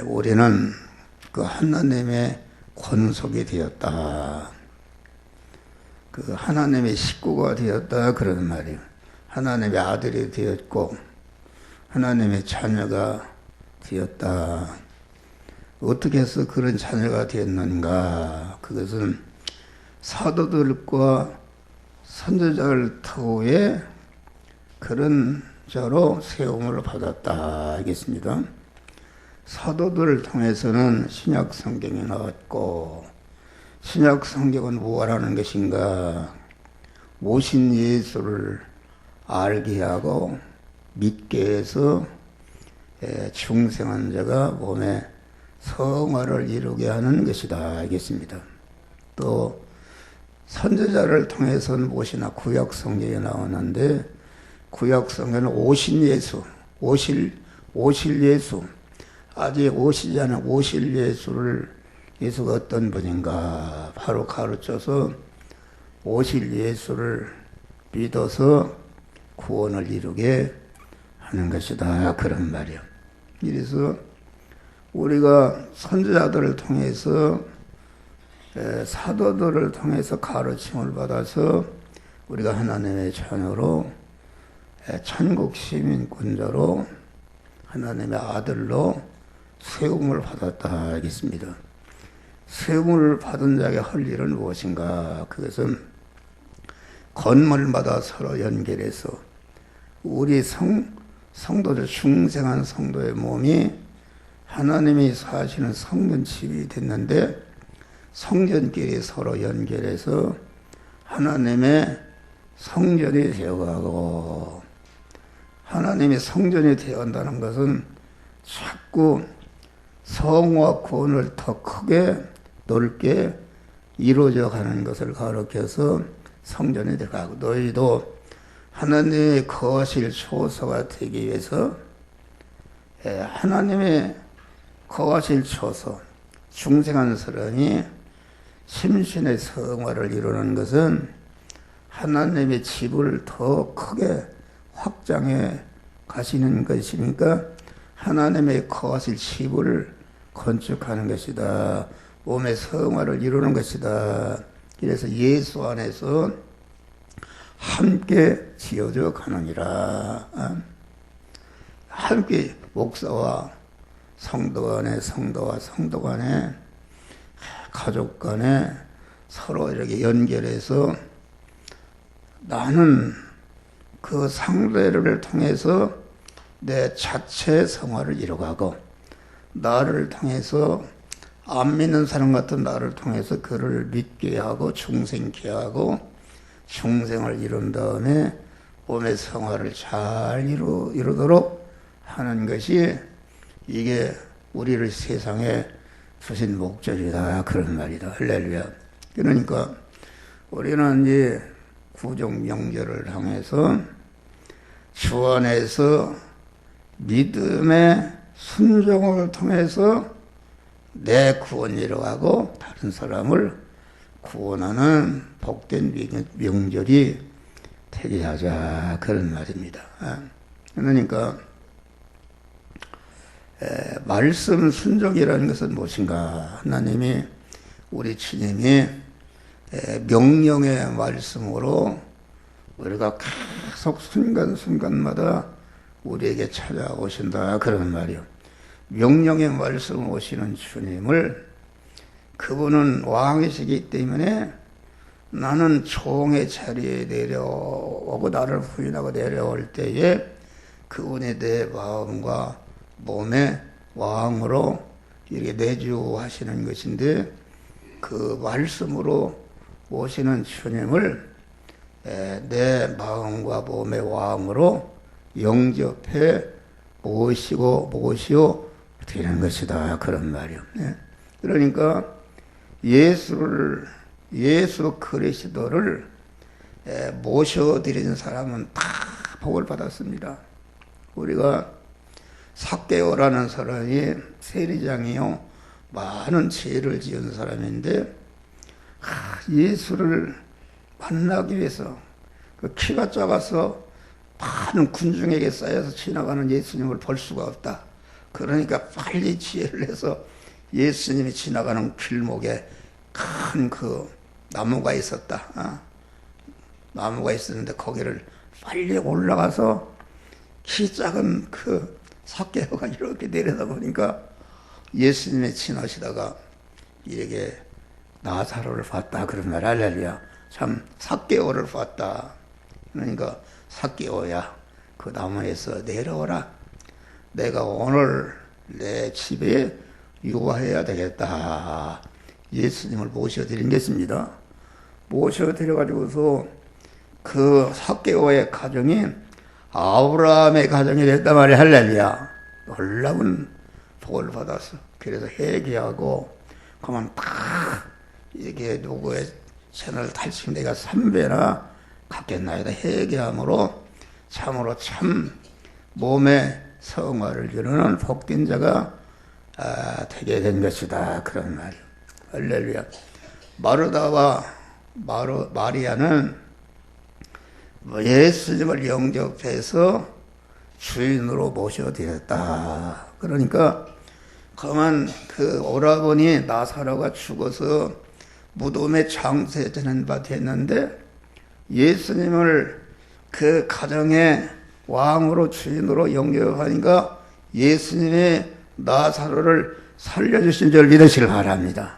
우리는 그 하나님의 권속이 되었다. 그 하나님의 식구가 되었다 그러는 말이에요. 하나님의 아들이 되었고 하나님의 자녀가 되었다. 어떻게 해서 그런 자녀가 되었는가? 그것은 사도들과 선지자를 터에 그런 자로 세움을 받았다 하겠습니다. 사도들을 통해서는 신약 성경이 나왔고, 신약 성경은 무엇하는 것인가? 모신 예수를 알게 하고 믿게 해서 중생한 자가 몸에 성화를 이루게 하는 것이다 하겠습니다. 또 선지자를 통해서는 무엇이나 구약 성경에 나오는데, 구약 성경은 오신 예수, 오실 예수, 아직 오시지 않은 오실 예수가 어떤 분인가 바로 가르쳐서 오실 예수를 믿어서 구원을 이루게 하는 것이다 그런 말이에요. 이래서 우리가 선지자들을 통해서 사도들을 통해서 가르침을 받아서 우리가 하나님의 자녀로 천국 시민권자로 하나님의 아들로 세움을 받았다 하겠습니다. 세움을 받은 자에게 할 일은 무엇인가? 그것은 건물마다 서로 연결해서 우리 성도들, 중생한 성도의 몸이 하나님이 사시는 성전집이 됐는데 성전끼리 서로 연결해서 하나님의 성전이 되어가고, 하나님의 성전이 되어간다는 것은 자꾸 성화 구원을 더 크게 넓게 이루어져 가는 것을 가르쳐서 성전이 되어가고, 너희도 하나님의 거하실 초소가 되기 위해서 하나님의 거하실 초소, 중생한 사람이 심신의 성화를 이루는 것은 하나님의 집을 더 크게 확장해 가시는 것이니까 하나님의 거하실 집을 건축하는 것이다. 몸의 성화를 이루는 것이다. 그래서 예수 안에서 함께 지어져 가느니라. 함께 목사와 성도 간에, 성도와 성도 간에, 가족 간에 서로 이렇게 연결해서 나는 그 상대를 통해서 내 자체 성화를 이루어가고, 나를 통해서 안 믿는 사람 같은 나를 통해서 그를 믿게 하고 중생케 하고 중생을 이룬 다음에 몸의 성화를 잘 이루도록 하는 것이 이게 우리를 세상에 주신 목적이다 그런 말이다. 할렐루야. 그러니까 우리는 이제 구종 명절을 향해서 주 안에서 믿음의 순종을 통해서 내 구원을 이루어가고 다른 사람을 구원하는 복된 명절이 되게 하자 그런 말입니다. 그러니까 말씀 순종이라는 것은 무엇인가? 하나님이, 우리 주님이 명령의 말씀으로 우리가 계속 순간순간마다 우리에게 찾아오신다 그런 말이요. 명령의 말씀 오시는 주님을, 그분은 왕이시기 때문에 나는 종의 자리에 내려오고 나를 부인하고 내려올 때에 그분이 내 마음과 몸에 왕으로 이렇게 내주하시는 것인데, 그 말씀으로 오시는 주님을 내 마음과 몸의 왕으로 영접해 모시오 되는 것이다 그런 말이요. 그러니까 예수 그리스도를 모셔드리는 사람은 다 복을 받았습니다. 우리가 삭개오라는 사람이 세리장이요, 많은 죄를 지은 사람인데 예수를 만나기 위해서 그 키가 작아서 많은 군중에게 쌓여서 지나가는 예수님을 볼 수가 없다. 그러니까 빨리 지혜를 해서 예수님이 지나가는 길목에 큰 그 나무가 있었다. 나무가 있었는데 거기를 빨리 올라가서 키 작은 그 삭개오가 이렇게 내려다 보니까 예수님이 지나시다가 이렇게 나사로를 봤다 그런 말. 할렐루야. 참 삭개오를 봤다. 그러니까 삭개오야, 그 나무에서 내려오라. 내가 오늘 내 집에 유화해야 되겠다. 예수님을 모셔드린 것입니다. 모셔드려가지고서 그 삭개오의 가정이 아브라함의 가정이 됐단 말이야. 할렐루야. 놀라운 복을 받았어. 그래서 회개하고 그만 딱 이렇게 누구의 채널 탈취 내가 3배나 갚겠나이다. 회개함으로 참으로 참 몸에 성화를 이루는 복된 자가 되게 된 것이다. 그런 말. 할렐루야. 마르다와 마리아는 예수님을 영접해서 주인으로 모셔드렸다. 그러니까 그만 그 오라버니 나사로가 죽어서 무덤에 장세되는 바 됐는데 예수님을 그 가정의 왕으로 주인으로 영접하니까 예수님이 나사로를 살려주신 줄 믿으시길 바랍니다.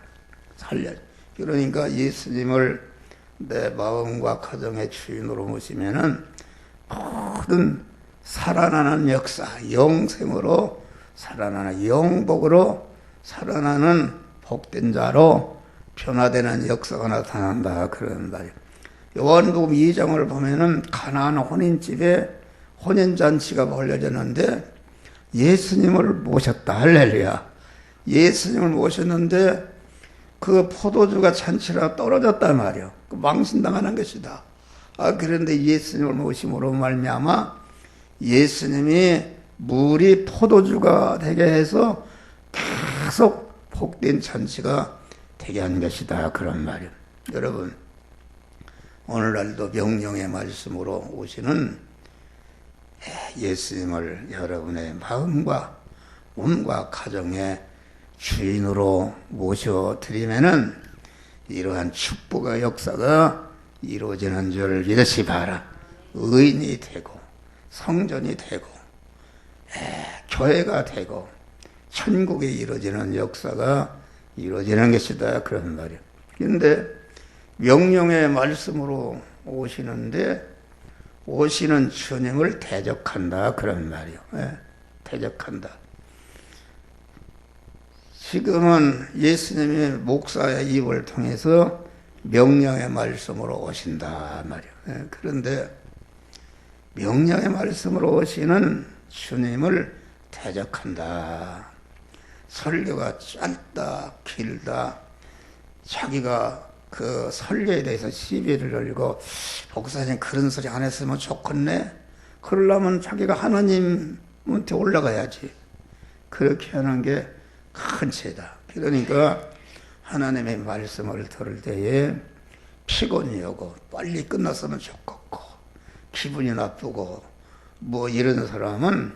그러니까 예수님을 내 마음과 가정의 주인으로 모시면은 모든 살아나는 역사, 영생으로 살아나는 영복으로 살아나는 복된 자로 변화되는 역사가 나타난다. 그런 말이에요. 요한복음 2장을 보면은 가나안 혼인집에 혼인잔치가 벌려졌는데 예수님을 모셨다. 할렐루야. 예수님을 모셨는데 그 포도주가 잔치라 떨어졌단 말이에요. 망신당하는 것이다. 그런데 예수님을 모심으로 말미암아 예수님이 물이 포도주가 되게 해서 계속 복된 잔치가 되게 한 것이다. 그런 말이에요. 여러분, 오늘날도 명령의 말씀으로 오시는 예수님을 여러분의 마음과 몸과 가정의 주인으로 모셔드리면은 이러한 축복의 역사가 이루어지는 줄 믿으시 바라. 의인이 되고 성전이 되고 교회가 되고 천국에 이루어지는 역사가 이루어지는 것이다. 그런 말이에요. 그런데 명령의 말씀으로 오시는데 오시는 주님을 대적한다. 그런 말이에요. 대적한다. 지금은 예수님이 목사의 입을 통해서 명령의 말씀으로 오신다 말이에요. 그런데 명령의 말씀으로 오시는 주님을 대적한다. 설교가 짧다, 길다. 자기가 그 설교에 대해서 시비를 걸고 목사님 그런 소리 안 했으면 좋겠네. 그러려면 자기가 하나님한테 올라가야지. 그렇게 하는 게 큰 죄다. 그러니까 하나님의 말씀을 들을 때에 피곤이 오고 빨리 끝났으면 좋겠고 기분이 나쁘고 뭐 이런 사람은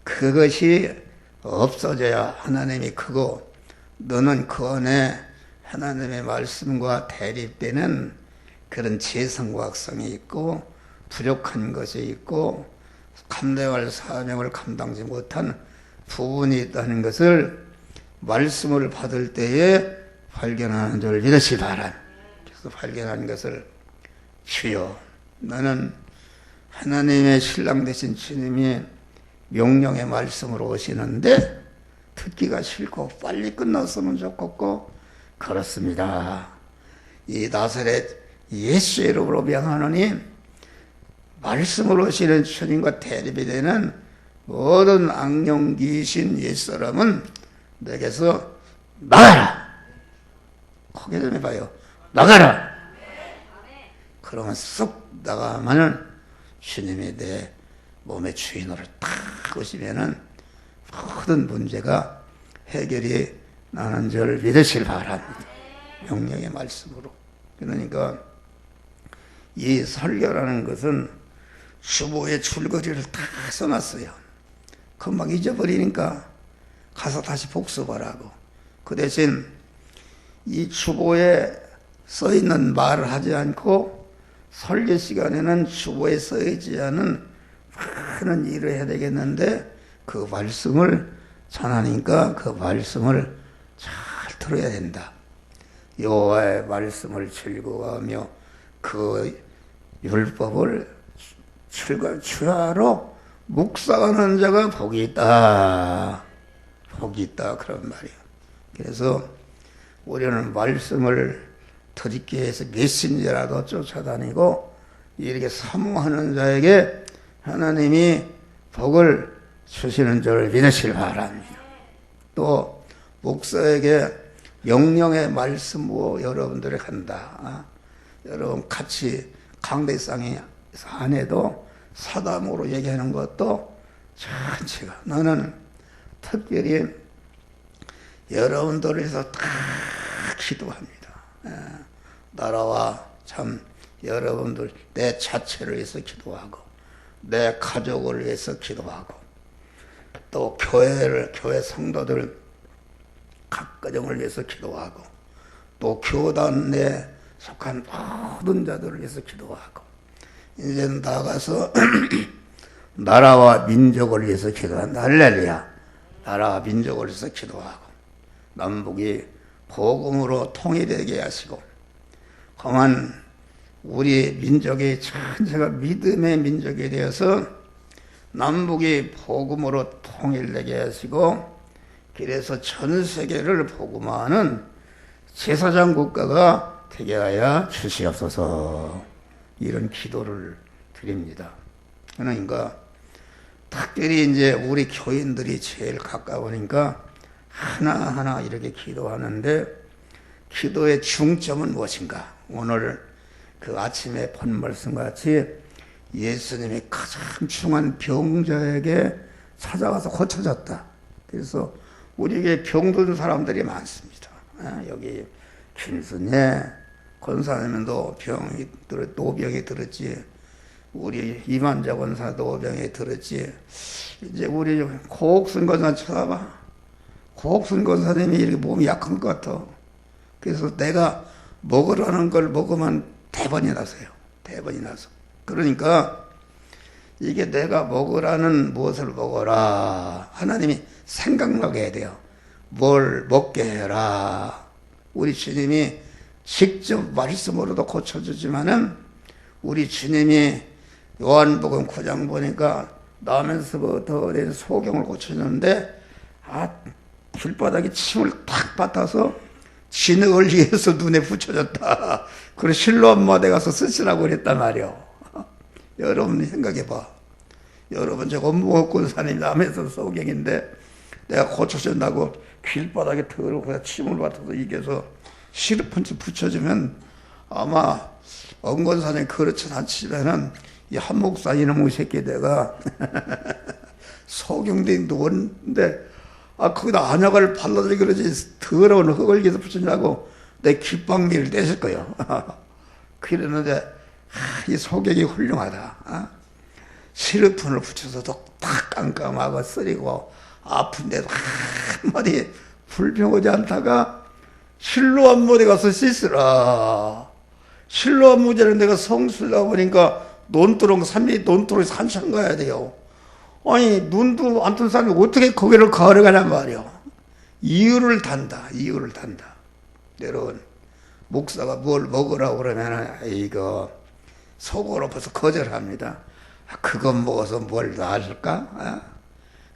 그것이 없어져야 하나님이 크고 너는 그 안에 하나님의 말씀과 대립되는 그런 재성과학성이 있고 부족한 것이 있고 감당할 사명을 감당하지 못한 부분이 있다는 것을 말씀을 받을 때에 발견하는 줄 믿으시 바랍니다. 그래서 발견한 것을 주여 나는 하나님의 신랑 되신 주님이 명령의 말씀으로 오시는데 듣기가 싫고 빨리 끝났으면 좋겠고 그렇습니다. 이 나사렛 예수의 이름으로 명하노니 말씀으로 오시는 주님과 대립이 되는 모든 악령 귀신 옛사람은 내게서 나가라. 크게 좀 해봐요. 나가라. 그러면 쑥 나가면은 주님이 내 몸의 주인으로 딱 오시면은 모든 문제가 해결이 나는 줄 믿으실 바랍니다. 명령의 말씀으로. 그러니까 이 설교라는 것은 주보에 줄거리를 다 써놨어요. 금방 잊어버리니까 가서 다시 복습하라고. 그 대신 이 주보에 써 있는 말을 하지 않고 설교 시간에는 주보에 써 있지 않은 많은 일을 해야 되겠는데 그 말씀을 전하니까 그 말씀을 잘 들어야 된다. 여호와의 말씀을 즐거워하며 그 율법을 주야로 묵상하는 자가 복이 있다. 복이 있다. 그런 말이에요. 그래서 우리는 말씀을 듣기 위해서 메신저라도 쫓아다니고 이렇게 사모하는 자에게 하나님이 복을 주시는 줄 믿으시길 바랍니다. 또 목사에게 영령의 말씀으로 여러분들이 한다. 여러분 같이 강대상에 안 해도 사담으로 얘기하는 것도 전체가 나는 특별히 여러분들을 위해서 다 기도합니다. 나라와 참 여러분들 내 자체를 위해서 기도하고 내 가족을 위해서 기도하고 또 교회 성도들 각 가정을 위해서 기도하고 또 교단 내 속한 모든 자들을 위해서 기도하고 이제 나가서 나라와 민족을 위해서 기도한다. 할렐루야. 나라와 민족을 위해서 기도하고 남북이 복음으로 통일되게 하시고 그만 우리 민족이 전체가 믿음의 민족이 되어서 남북이 복음으로 통일되게 하시고 그래서 전 세계를 복음화하는 제사장 국가가 되게 하여 주시옵소서. 이런 기도를 드립니다. 그러니까 특별히 이제 우리 교인들이 제일 가까우니까 하나하나 이렇게 기도하는데 기도의 중점은 무엇인가? 오늘 그 아침에 본 말씀 같이 예수님이 가장 중한 병자에게 찾아가서 고쳐졌다. 그래서 우리에게 병든 사람들이 많습니다. 여기 김순예 권사님도 노병이 들었지. 우리 이만자 권사 노병이 들었지. 이제 우리 고옥순 권사 쳐다봐. 고옥순 권사님이 이렇게 몸이 약한 것 같아. 그래서 내가 먹으라는 걸 먹으면 대번이 나서요. 대번이 나서. 그러니까 이게 내가 먹으라는 무엇을 먹어라. 하나님이 생각나게 해야 돼요. 뭘 먹게 해라. 우리 주님이 직접 말씀으로도 고쳐주지만은 우리 주님이 요한복음 9장 보니까 나면서부터 소경을 고쳐주는데 길바닥에 침을 탁 뱉어서 진흙을 위해서 눈에 붙여줬다. 그래서 실로암 마대 가서 쓰시라고 그랬단 말이요. 여러분이 생각해봐. 여러분 저 엄무옥군 사님 남에서 소경인데 내가 고쳐준다고 길바닥에 더러고 침을 뱉어서 이겨서 시르펀치 붙여주면 아마 엄건사님 그렇지 않지만은 이 한목사 이놈의 새끼 내가 소경된 누웠는데 거기다 안약을 발라주기 그러지 더러운 흙을 위해서 붙이냐고 내 귓방귀를 떼실 거예요. 그랬는데 이 소경이 훌륭하다. 시르폰을 붙여서도 딱 깜깜하고 쓰리고 아픈데도 한마디 불평하지 않다가 실로암 무대 가서 씻으라. 실로암 무대는 내가 성수다 보니까 논두렁 산천 가야 돼요. 아니 눈도 안 뜬 사람이 어떻게 거기를 걸어가냔 말이요. 이유를 단다. 여러분 목사가 뭘 먹으라고 그러면 이거 속으로 벌써 거절합니다. 그건 먹어서 뭘 나았을까?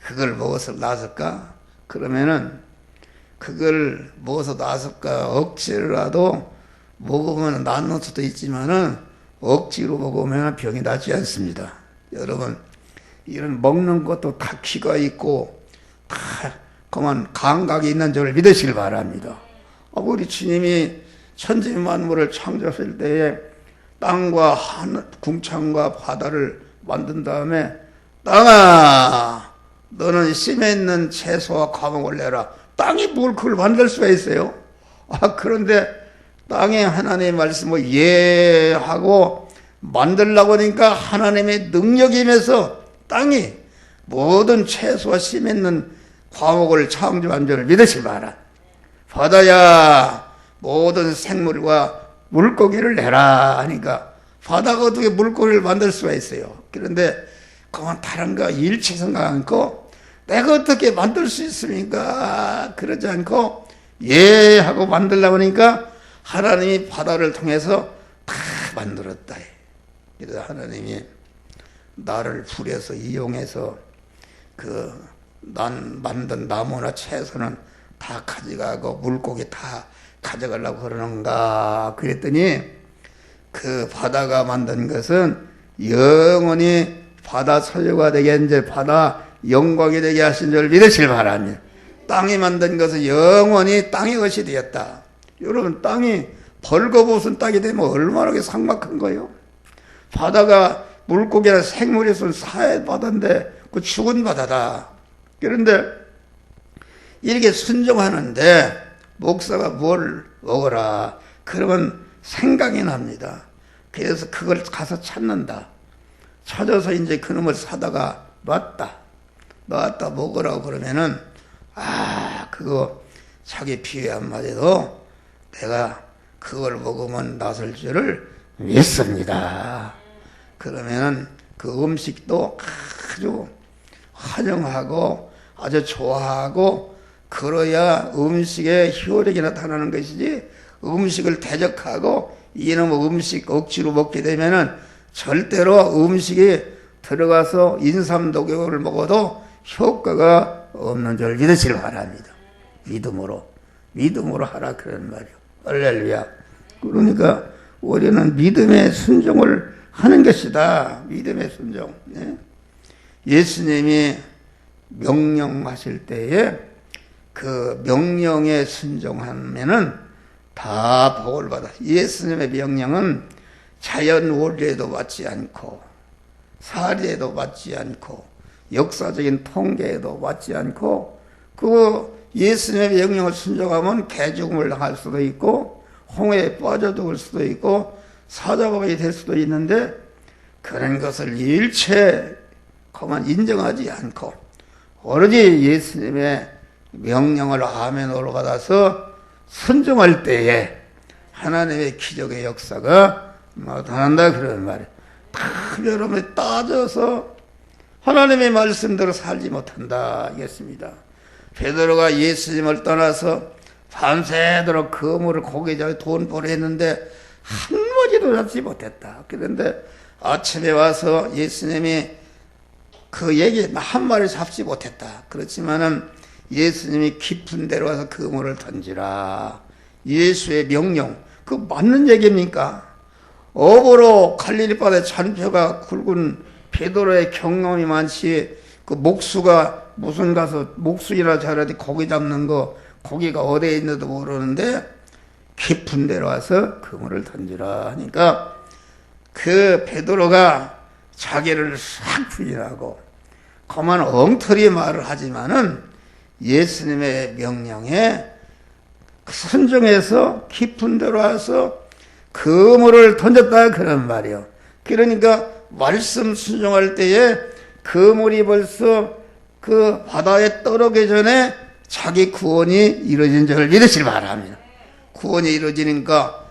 그걸 먹어서 나았을까? 그러면은 그걸 먹어서 나았을까? 억지로라도 먹으면 낫는 수도 있지만은 억지로 먹으면 병이 낫지 않습니다. 여러분 이런 먹는 것도 다 기가 있고 다 그만 감각이 있는 줄 믿으시길 바랍니다. 우리 주님이 천지 만물을 창조했을 때에 땅과 궁창과 바다를 만든 다음에 땅아 너는 심에 있는 채소와 과목을 내라. 땅이 뭘 그걸 만들 수가 있어요? 그런데 땅에 하나님의 말씀을 예하고 만들려고 하니까 하나님의 능력이 임해서 땅이 모든 채소와 씨 맺는 과목을 창조한 줄 믿으시 마라. 바다야 모든 생물과 물고기를 내라 하니까 바다가 어떻게 물고기를 만들 수가 있어요. 그런데 그건 다른 거 일체 생각 않고 내가 어떻게 만들 수 있습니까? 그러지 않고 예 하고 만들려고 하니까 하나님이 바다를 통해서 다 만들었다. 그래서 하나님이 나를 불에서 이용해서 난 만든 나무나 채소는 다 가져가고 물고기 다 가져가려고 그러는가 그랬더니 그 바다가 만든 것은 영원히 바다 소유가 되게 이제 바다 영광이 되게 하신 줄 믿으실 바랍니다. 땅이 만든 것은 영원히 땅의 것이 되었다. 여러분 땅이 벌거벗은 땅이 되면 얼마나 삭막한 거예요. 바다가 물고기나 생물이 있으면 사해 바다인데 그 죽은 바다다. 그런데 이렇게 순종하는데 목사가 뭘 먹어라 그러면 생각이 납니다. 그래서 그걸 가서 찾는다. 찾아서 이제 그놈을 사다가 놨다 먹으라고 그러면은 그거 자기 비유 한마디도 내가 그걸 먹으면 낫을 줄을 믿습니다. 그러면은 그 음식도 아주 환영하고 아주 좋아하고 그래야 음식에 효력이 나타나는 것이지 음식을 대적하고 이놈 음식 억지로 먹게 되면은 절대로 음식이 들어가서 인삼독약을 먹어도 효과가 없는 줄 믿으시기 바랍니다. 믿음으로 하라 그런 말이요. 할렐루야. 그러니까 우리는 믿음의 순종을 하는 것이다. 믿음의 순종. 예수님이 명령하실 때에 그 명령에 순종하면은 다 복을 받아. 예수님의 명령은 자연 원리에도 맞지 않고 사리에도 맞지 않고 역사적인 통계에도 맞지 않고 그 예수님의 명령을 순종하면 개죽음을 당할 수도 있고 홍해에 빠져 죽을 수도 있고 사자박이 될 수도 있는데 그런 것을 일체 그만 인정하지 않고 오로지 예수님의 명령을 아멘으로 받아서 순종할 때에 하나님의 기적의 역사가 나타난다 그런 말이에요. 다 여러분이 따져서 하나님의 말씀대로 살지 못한다 이겠습니다. 베드로가 예수님을 떠나서 밤새도록 그물을 고기잡이 돈벌이 했는데 한 마디도 잡지 못했다. 그런데 아침에 와서 예수님이 그 얘기 한 마리 잡지 못했다. 그렇지만은 예수님이 깊은 데로 와서 그물을 던지라. 예수의 명령. 그 맞는 얘기입니까? 업으로 갈릴리 바다에 잔표가 굵은 베드로의 경험이 많지 그 목수가 무슨 가서 목수이나 잘하지 고기 잡는 거 고기가 어디에 있는지도 모르는데 깊은 데로 와서 그물을 던지라 하니까 그 베드로가 자기를 싹 부인하고 그만 엉터리 말을 하지만은 예수님의 명령에 순종해서 깊은 데로 와서 그물을 던졌다 그런 말이요. 그러니까 말씀 순종할 때에 그물이 벌써 그 바다에 떠오르기 전에 자기 구원이 이루어진 줄 믿으시기 바랍니다. 구원이 이루어지니까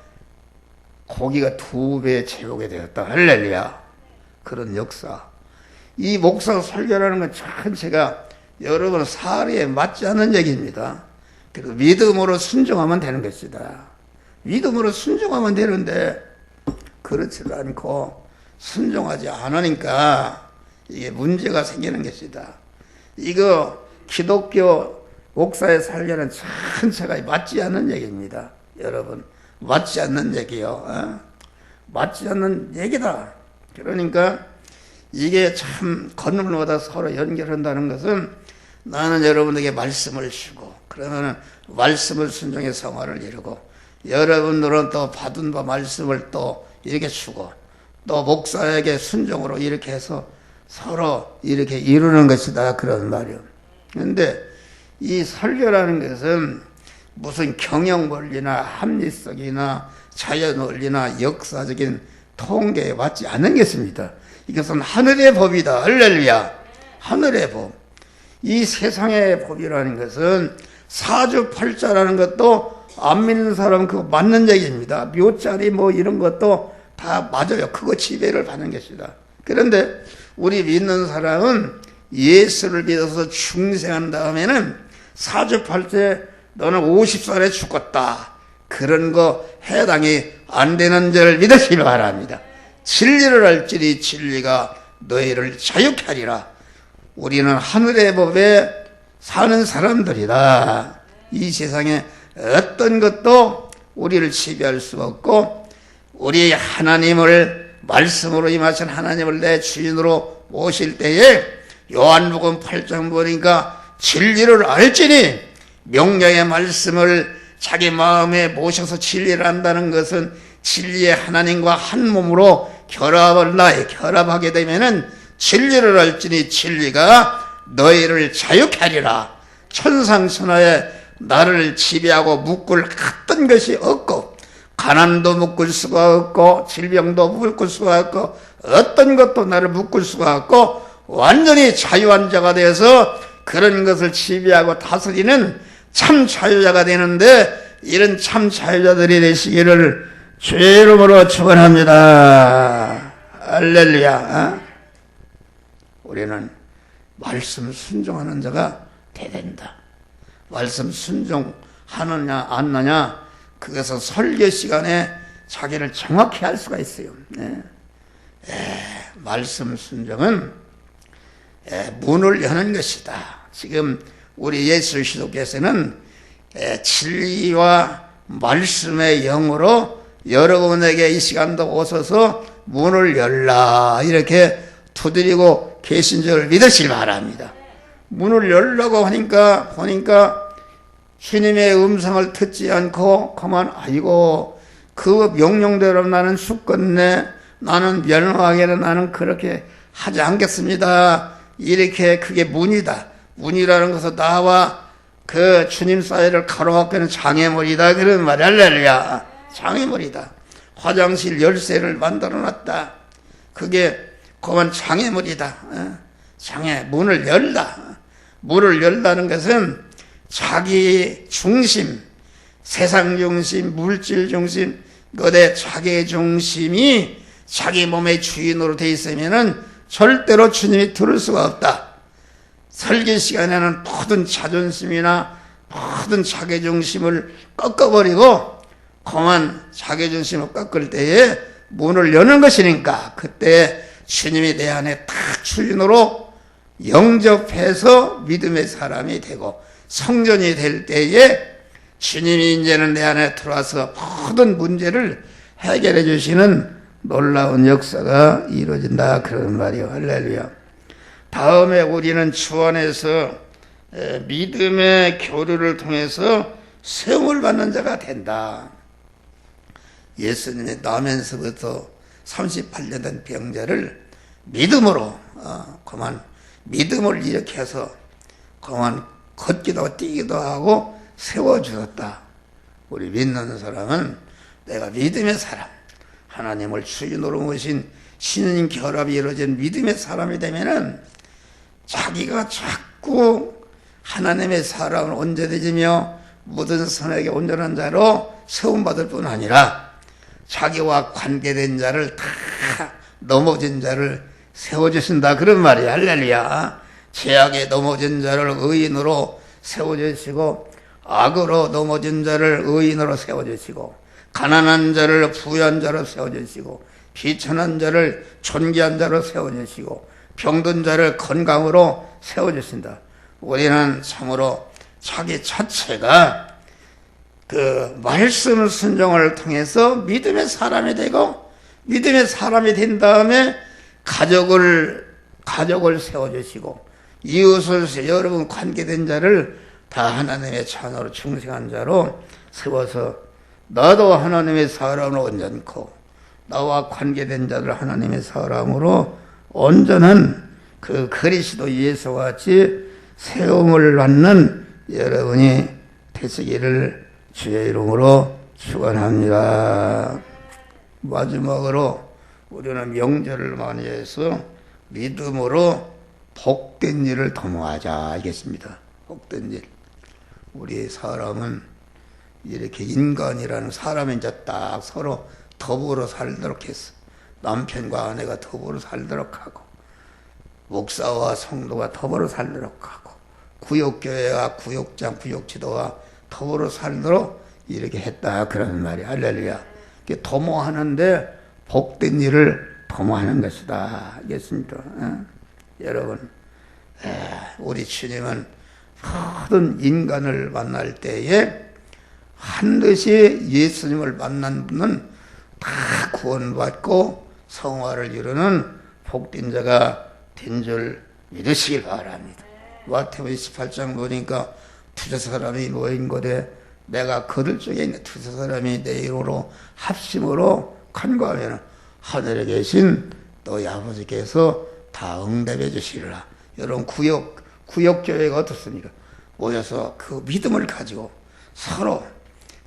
고기가 2배 채우게 되었다. 할렐루야. 그런 역사. 이 목사 설교라는 건 전체가 여러분 사리에 맞지 않는 얘기입니다. 그래서 믿음으로 순종하면 되는 것이다. 믿음으로 순종하면 되는데 그렇지 않고 순종하지 않으니까 이게 문제가 생기는 것이다. 이거 기독교 목사의 설교는 전체가 맞지 않는 얘기입니다. 여러분 맞지 않는 얘기요. 맞지 않는 얘기다. 그러니까 이게 참 건물마다 서로 연결한다는 것은 나는 여러분에게 말씀을 주고 그러면은 말씀을 순종의 성화를 이루고 여러분들은 또 받은 바 말씀을 또 이렇게 주고 또 목사에게 순종으로 이렇게 해서 서로 이렇게 이루는 것이다 그런 말이요. 그런데 이 설교라는 것은 무슨 경영원리나 합리성이나 자연원리나 역사적인 통계에 맞지 않는 것입니다. 이것은 하늘의 법이다. 할렐루야. 하늘의 법. 이 세상의 법이라는 것은 사주팔자라는 것도 안 믿는 사람은 그거 맞는 얘기입니다. 묘자리 뭐 이런 것도 다 맞아요. 그거 지배를 받는 것이다. 그런데 우리 믿는 사람은 예수를 믿어서 중생한 다음에는 사주팔자에 너는 50살에 죽었다. 그런 거 해당이 안 되는 줄 믿으시기 바랍니다. 진리를 알지니 진리가 너희를 자유케 하리라. 우리는 하늘의 법에 사는 사람들이다. 이 세상에 어떤 것도 우리를 지배할 수 없고 우리 하나님을 말씀으로 임하신 하나님을 내 주인으로 모실 때에 요한복음 8장 보니까 진리를 알지니 명령의 말씀을 자기 마음에 모셔서 진리를 안다는 것은 진리의 하나님과 한 몸으로 결합하게 되면은 진리를 알지니 진리가 너희를 자유케 하리라. 천상천하에 나를 지배하고 묶을 어떤 것이 없고 가난도 묶을 수가 없고 질병도 묶을 수가 없고 어떤 것도 나를 묶을 수가 없고 완전히 자유한 자가 되어서 그런 것을 지배하고 다스리는 참 자유자가 되는데 이런 참 자유자들이 되시기를 주의 이름으로 축원합니다. 할렐루야. 우리는 말씀 순종하는 자가 돼야 된다. 말씀 순종하느냐 안 하느냐 그것은 설교 시간에 자기를 정확히 할 수가 있어요. 말씀 순종은 문을 여는 것이다. 지금 우리 예수 시도께서는 진리와 말씀의 영으로 여러분에게 이 시간도 오셔서 문을 열라 이렇게 두드리고 계신 줄 믿으시기 바랍니다. 문을 열라고 하니까 보니까 주님의 음성을 듣지 않고 그만 아이고 그 명령대로 나는 죽겠네, 나는 멸망하게는 나는 그렇게 하지 않겠습니다. 이렇게 그게 문이다. 문이라는 것은 나와 그 주님 사이를 가로막는 장애물이다. 그런 말이 할렐루야. 장애물이다. 화장실 열쇠를 만들어 놨다. 그게 그만 장애물이다. 장애, 문을 열다. 문을 열다는 것은 자기 중심, 세상 중심, 물질 중심, 그대 자기 중심이 자기 몸의 주인으로 돼 있으면은 절대로 주님이 들을 수가 없다. 설교 시간에는 모든 자존심이나 모든 자기 중심을 꺾어버리고 그만 자기 중심을 꺾을 때에 문을 여는 것이니까 그때 주님이 내 안에 딱 주인으로 영접해서 믿음의 사람이 되고 성전이 될 때에 주님이 이제는 내 안에 들어와서 모든 문제를 해결해 주시는 놀라운 역사가 이루어진다. 그런 말이요. 할렐루야. 다음에 우리는 주 안에서 믿음의 교류를 통해서 세움을 받는 자가 된다. 예수님이 나면서부터 38년 된 병자를 믿음으로 그만 믿음을 일으켜서 그만 걷기도 뛰기도 하고 세워주었다. 우리 믿는 사람은 내가 믿음의 사람, 하나님을 주인으로 모신 신인 결합이 이루어진 믿음의 사람이 되면은 자기가 자꾸 하나님의 사랑을 온전해지며 모든 선에게 온전한 자로 세움받을 뿐 아니라 자기와 관계된 자를 다 넘어진 자를 세워주신다. 그런 말이야. 할렐루야. 죄악에 넘어진 자를 의인으로 세워주시고 악으로 넘어진 자를 의인으로 세워주시고 가난한 자를 부유한 자로 세워주시고 비천한 자를 존귀한 자로 세워주시고 병든 자를 건강으로 세워주신다. 우리는 참으로 자기 자체가 그 말씀 순종을 통해서 믿음의 사람이 되고 믿음의 사람이 된 다음에 가족을 세워주시고 이웃을 여러분 관계된 자를 다 하나님의 자녀로 충성한 자로 세워서 나도 하나님의 사람으로 온전코 나와 관계된 자들 하나님의 사람으로 온전한 그 그리스도 예수와 같이 세움을 받는 여러분이 되시기를 주의 이름으로 축원합니다. 마지막으로 우리는 명절을 맞이해서 믿음으로 복된 일을 도모하자 알겠습니다. 복된 일. 우리 사람은 이렇게 인간이라는 사람이 이제 딱 서로 더불어 살도록 했어. 남편과 아내가 더불어 살도록 하고, 목사와 성도가 더불어 살도록 하고, 구역교회와 구역장, 구역지도와 더불어 살도록 이렇게 했다 그러는 말이야. 할렐루야. 도모하는데 복된 일을 도모하는 것이다. 알겠습니까? 여러분, 우리 주님은 모든 인간을 만날 때에 반드시 예수님을 만난 분은 다 구원받고 성화를 이루는 복된 자가 된 줄 믿으시길 바랍니다. 마태복음 28장 보니까 두세 사람이 모인 곳에 내가 그들 중에 있는 두세 사람이 내 이름으로 합심으로 간구하면 하늘에 계신 너희 아버지께서 다 응답해 주시리라. 여러분, 구역교회가 어떻습니까? 모여서 그 믿음을 가지고 서로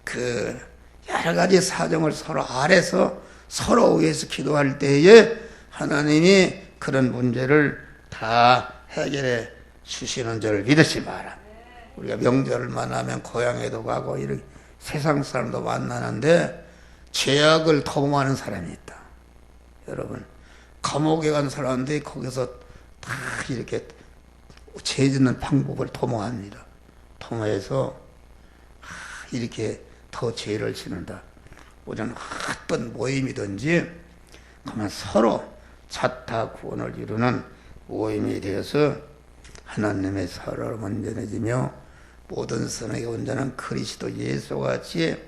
그 여러 가지 사정을 서로 아래서 서로 위해서 기도할 때에 하나님이 그런 문제를 다 해결해 주시는 줄 믿으시 바라. 우리가 명절을 만나면 고향에도 가고 이렇게 세상 사람도 만나는데 죄악을 도모하는 사람이 있다. 여러분, 감옥에 간 사람들이 거기서 다 이렇게 죄 짓는 방법을 도모합니다. 도모해서 이렇게 더 죄를 짓는다. 우리는 어떤 모임이든지 그러면 서로 자타 구원을 이루는 모임이 되어서 하나님의 사랑을 온전해지며 모든 선에게 온전한 그리스도 예수와 같이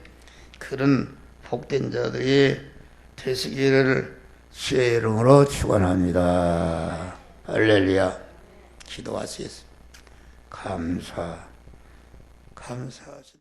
그런 복된 자들이 되시기를 주의 이름으로 축원합니다. 할렐루야. 기도하시겠습니다. 감사하십니다.